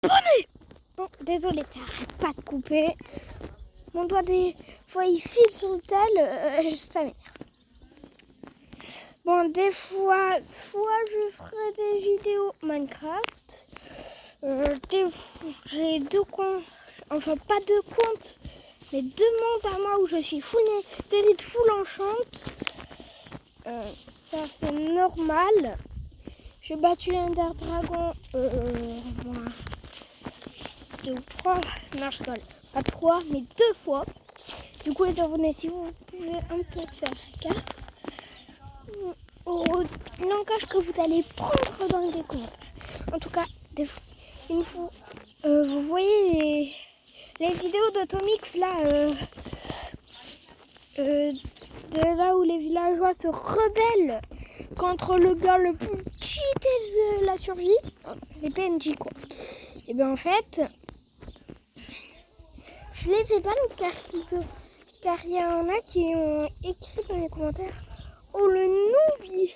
abonner. Bon, désolé, ça arrête pas de couper. Mon doigt des fois il file sur le tel, ça m'énerve. Bon, des fois, soit je ferai des vidéos Minecraft. Des fois, j'ai deux comptes, enfin pas deux comptes, mais deux mondes à moi où je suis full série de full enchant. Ça c'est normal. J'ai battu l'Ender Dragon, moi, 2 ou 3, non je rigole, pas 3 mais 2 fois. Du coup les abonnés, si vous pouvez un peu faire gaffe au langage que vous allez prendre dans les commentaires. En tout cas, une fois, vous voyez les vidéos d'Automix là, de là où les villageois se rebellent contre le gars le plus cheaté de la survie, les PNJ quoi. Et bien en fait, je les ai pas car il y en a qui ont écrit dans les commentaires: oh le noob,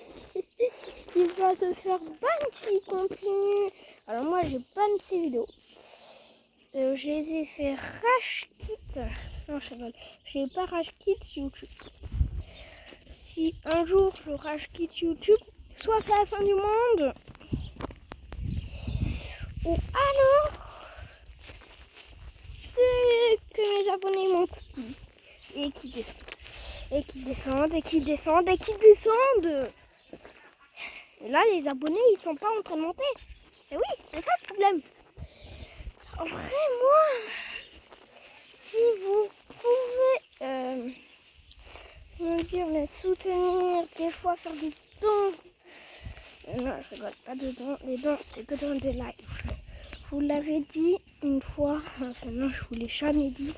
il va se faire ban s'il continue. Alors moi j'ai ban ces vidéos. Je les ai fait rage quit. Non je rigole, j'ai pas rage quit YouTube. Si un jour je rage quitte YouTube, soit c'est la fin du monde, ou alors c'est que mes abonnés montent et qui descendent, et qui descendent, et qui descendent, et qui descendent. Et là les abonnés ils sont pas en train de monter. Et oui, c'est ça le problème. En vrai, moi, si vous pouvez me dire, me soutenir, des fois faire des dons. Non, je rigole, pas de dons. Les dons, c'est que dans des lives. Je vous l'avais dit une fois, enfin non, je vous l'ai jamais dit.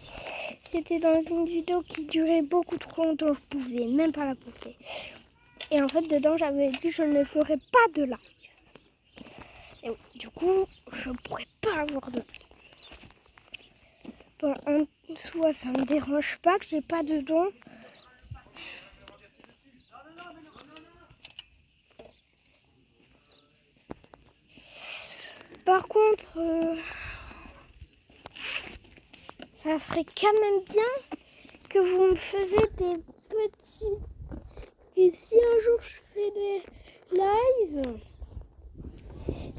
C'était dans une vidéo qui durait beaucoup trop longtemps, je pouvais même pas la poster. Et en fait, dedans, j'avais dit je ne ferai pas de live. Et oui, du coup, je pourrais pas avoir de. Bon, en soi, ça me dérange pas que j'ai pas de dons. Par contre, ça serait quand même bien que vous me faisiez des petits... Et si un jour je fais des lives,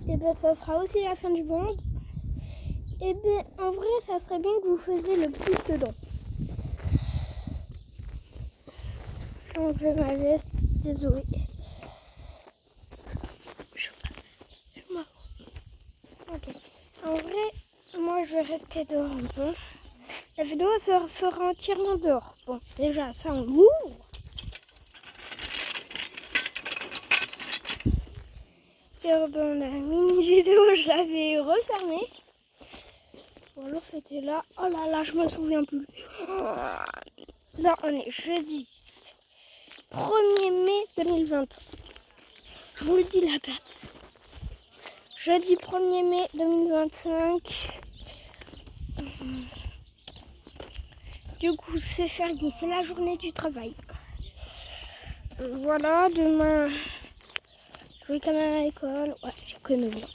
et ben ça sera aussi la fin du monde. Et bien en vrai, ça serait bien que vous faisiez le plus de dons. J'enlève ma veste, désolé. Je m'arrête. Ok. En vrai, moi je vais rester dehors un peu. La vidéo se fera entièrement dehors. Bon, déjà ça on l'ouvre. Car dans la mini vidéo je l'avais refermée. Ou alors c'était là. Oh là là, je me souviens plus. Là on est jeudi 1er mai 2020. Je vous le dis la date. Jeudi 1er mai 2025. Du coup c'est férié, c'est la journée du travail. Voilà, demain je vais quand même à l'école. Ouais, j'ai que 9 ans.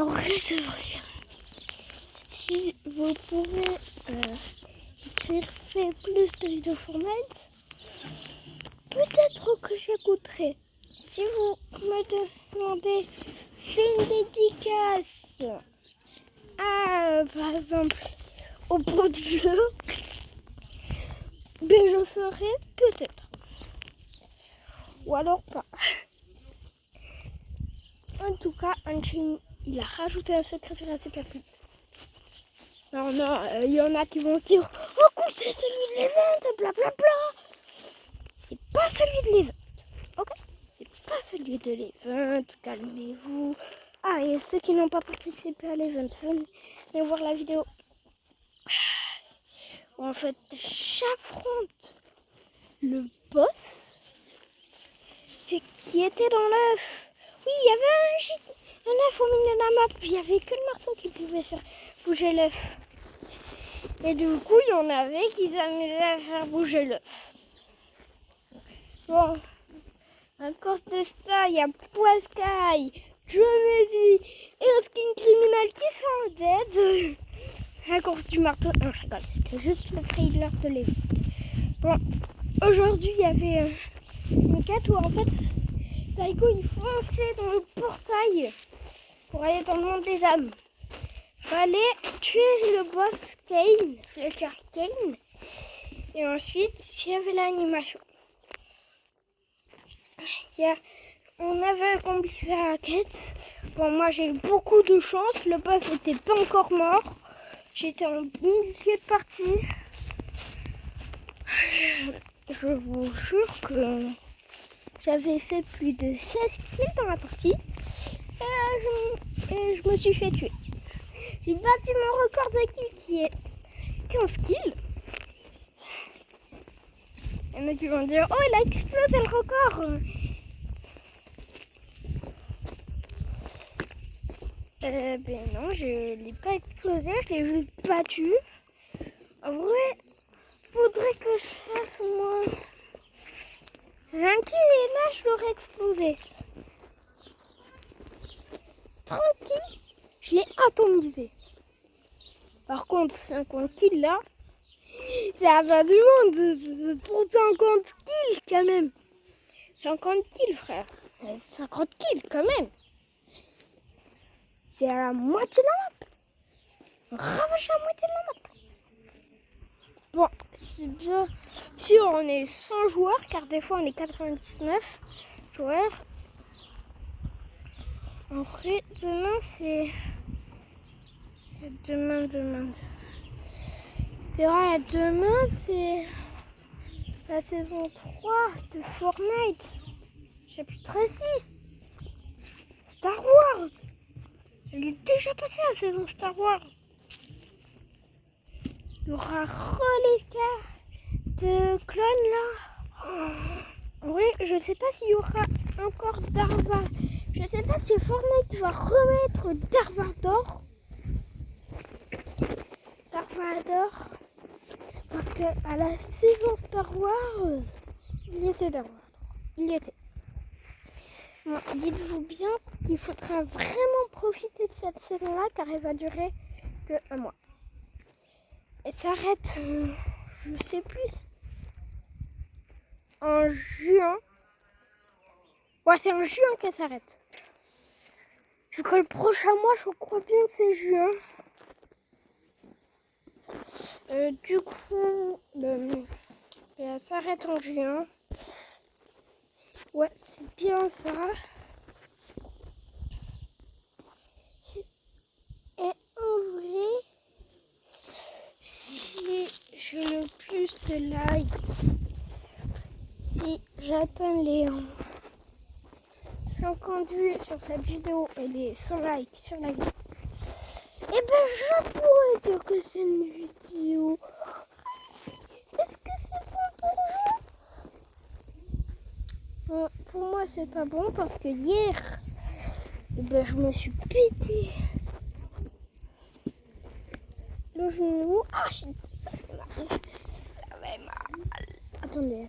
En vrai, de vrai, si vous pouvez écrire fait plus de vidéos Fortnite, peut-être que j'écouterai. Si vous me demandez, fais une dédicace à, par exemple, au pot de bleu, ben je ferai peut-être. Ou alors pas. En tout cas, Unchained, il a rajouté un secret sur la superficie. Non, il y en a qui vont se dire: oh cool, c'est celui de l'event, blablabla. C'est pas celui de l'event. Ok, c'est pas celui de l'event, calmez-vous. Ah, et ceux qui n'ont pas participé à l'event, venez voir la vidéo. En fait, j'affronte le boss qui était dans l'œuf. Oui, il y avait un œuf au milieu de la map. Il n'y avait que le marteau qui pouvait faire bouger l'œuf. Et du coup, il y en avait qui s'amusaient à faire bouger l'œuf. Bon, à cause de ça, il y a Poiscaille, Je me dis, un skin criminel qui sont dead. La course du marteau. Non, je rigole, c'était juste le trailer de Lévi. Bon, aujourd'hui, il y avait une quête où en fait, Taiko il fonçait dans le portail pour aller dans le monde des âmes. Fallait tuer le boss Kane, Fletcher Kane. Et ensuite, il y avait l'animation. On avait accompli la quête. Bon, moi j'ai eu beaucoup de chance. Le boss n'était pas encore mort. J'étais en milieu de partie. Je vous jure que j'avais fait plus de 16 kills dans la partie. Et je me suis fait tuer. J'ai battu mon record de kills qui est 15 kills. Il y en a qui vont dire, oh il a explosé le record. Ben non, je l'ai pas explosé, je l'ai juste battu. En vrai, faudrait que je fasse au moins 20 kills et là je l'aurais explosé. Tranquille, je l'ai atomisé. Par contre, 50 kills là, c'est la fin du monde pour 50 kills quand même. 50 kills frère, 50 kills quand même. C'est à la moitié de la map. On ravage la moitié de la map. Bon, c'est bien sûr on est 100 joueurs, car des fois on est 99 joueurs. En vrai, demain c'est... Demain. Demain c'est la saison 3 de Fortnite. Chapitre 6. Star Wars. Elle est déjà passée la saison Star Wars. Il y aura les cas de clones là. En vrai, je sais pas s'il y aura encore Darva. Je sais pas si Fortnite va remettre Darvador. Parce que à la saison Star Wars, il était Darvador. Il y était. Bon, dites-vous bien qu'il faudra vraiment profiter de cette saison-là car elle va durer que 1 mois. Elle s'arrête, je sais plus, en juin. Ouais, c'est en juin qu'elle s'arrête. Vu que le prochain mois, je crois bien que c'est juin. Du coup, elle s'arrête en juin. Ouais, c'est bien ça. Et en vrai, si j'ai le plus de likes, si j'atteins les 50 vues sur cette vidéo et les 100 likes sur la vidéo, et ben je pourrais dire que c'est une vidéo. Est-ce que c'est bon pour vous? Pour moi c'est pas bon parce que hier, et ben, je me suis pété le genou. Ah shit, ça fait mal. Ça fait mal. Attendez.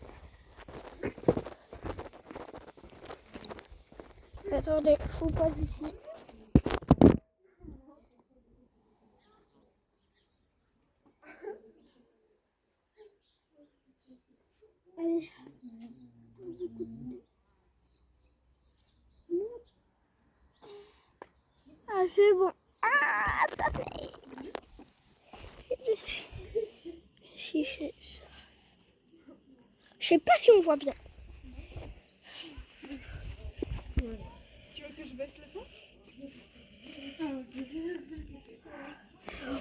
Attendez, je vous passe ici. Allez. Ah, c'est bon. Ah, attendez. Je sais pas si on voit bien. Tu veux que je baisse le son?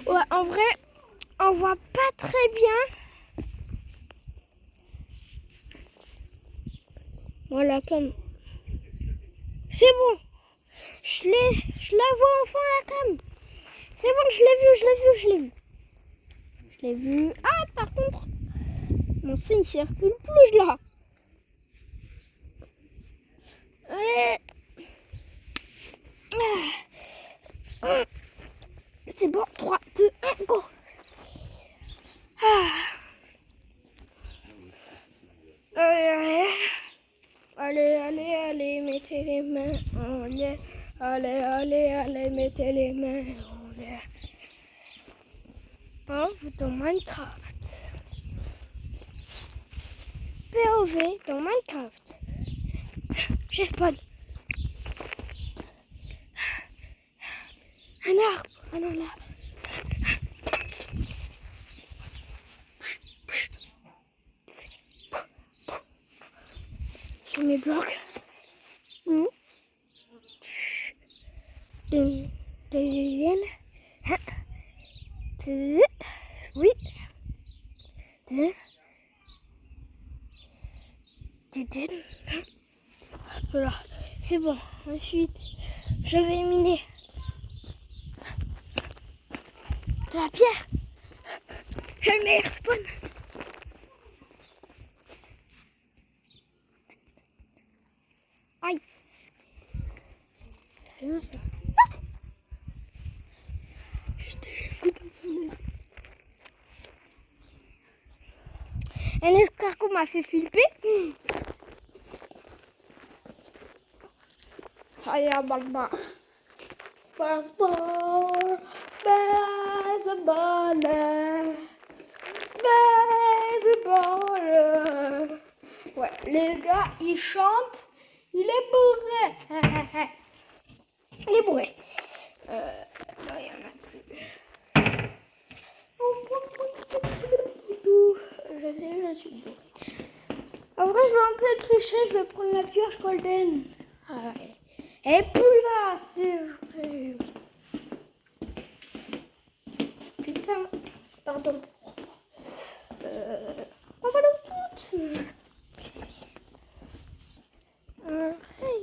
Ouais, en vrai, on voit pas très bien. Voilà, comme. C'est bon. Je la vois enfin la cam. C'est bon, je l'ai vu. Ah, par contre, mon son il circule plus là. Allez. Ah. C'est bon, 3, 2, 1, go. Ah. Allez, mettez les mains en l'air. Allez, allez, allez, mettez les mains en l'air. Oh, dans Minecraft. POV dans Minecraft. J'ai spawn. Un arbre. Ah non, là. Sur mes blocs. Oui. Voilà, c'est bon. Ensuite, je vais miner de la pierre. Je le mets respawn. Aïe. C'est bien ça. Un escargot m'a fait flipper. Aïe, balba. Baseball, baseball, baseball. Ouais, les gars, ils chantent. Il est bourré. Il est bourré. Là, il y en a plus. Je sais, je suis bourré. En vrai, je vais un peu tricher. Je vais prendre la pioche golden. Ah, elle est plus là, c'est vrai. Putain, pardon. On va le toutes. Hey.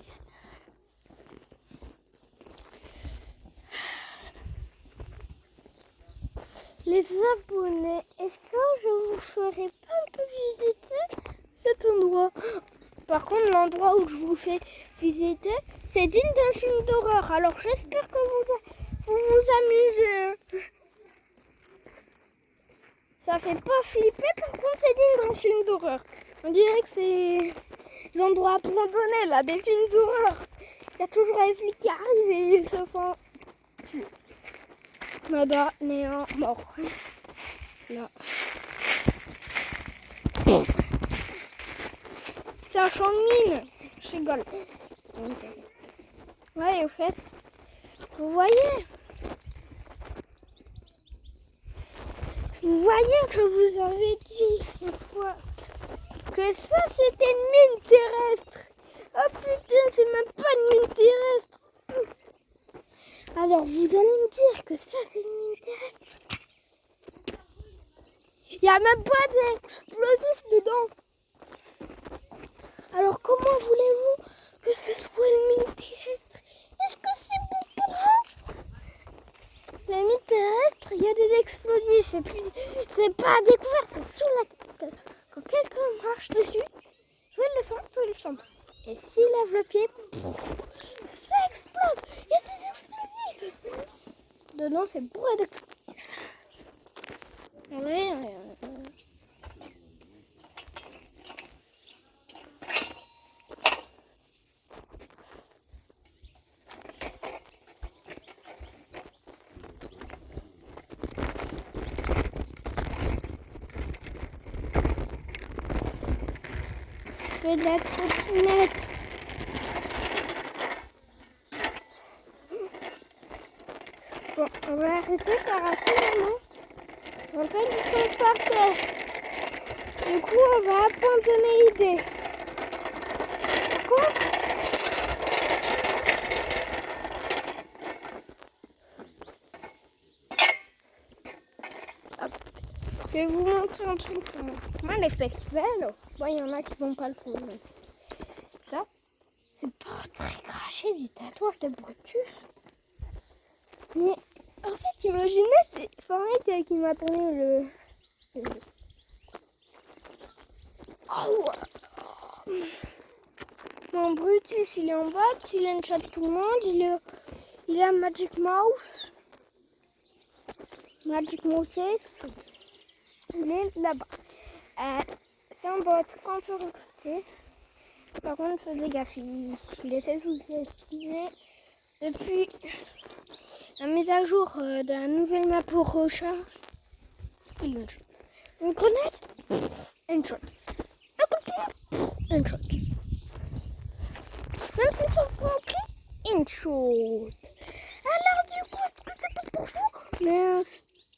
Les abonnés, est-ce que je vous ferai pas un peu visiter cet endroit? Par contre, l'endroit où je vous fais visiter, c'est digne d'un film d'horreur. Alors j'espère que vous vous amusez. Ça fait pas flipper, par contre c'est digne d'un film d'horreur. On dirait que c'est des endroits abandonnés là, des films d'horreur. Il y a toujours un flic qui arrive et ils se font tuer. Nada, néant, mort. Là. C'est un champ de mine. Je rigole. Ouais, au fait, vous voyez que je vous avais dit une fois que ça c'était une mine terrestre. Oh putain, c'est même pas une mine terrestre. Alors vous allez me dire que ça c'est une mine terrestre. Il n'y a même pas d'explosifs dedans. Alors comment voulez-vous que ce soit une mine terrestre? Est-ce que c'est bon pour vous? La mine terrestre, il y a des explosifs. Et puis c'est pas à découvert, c'est sous la tête. Quand quelqu'un marche dessus, soit il le sent, soit il le sent. Et s'il lève le pied, ça explose. Il y a des explosifs. Dedans, c'est bourré d'explosifs. Ouais. Je fais de la trottinette. Bon, on va arrêter car rapidement. On va pas du tout par terre. Du coup, on va abandonner l'idée. D'accord? Je vais vous montrer un truc. Moi, l'effet belle. Bon, il y en a qui vont pas le trouver. Ça, c'est pas très craché du tatouage de Brutus. Mais en fait, imaginez, c'est Fortnite qui m'a tourné le... Oh. Mon Brutus, il est en bas, il a une chatte de tout le monde, il a Magic Mouse. Magic Mouse, il est là-bas. C'est un bot qu'on peut recruter. Par contre, faisait gaffe, il était sous-estimé. Depuis la mise à jour de la nouvelle map pour recharge, une shot. Une grenade, une shot. Un coup de poing, une shot. Même si sont plantés, une shot. Alors du coup, est-ce que c'est pas pour vous? Mince.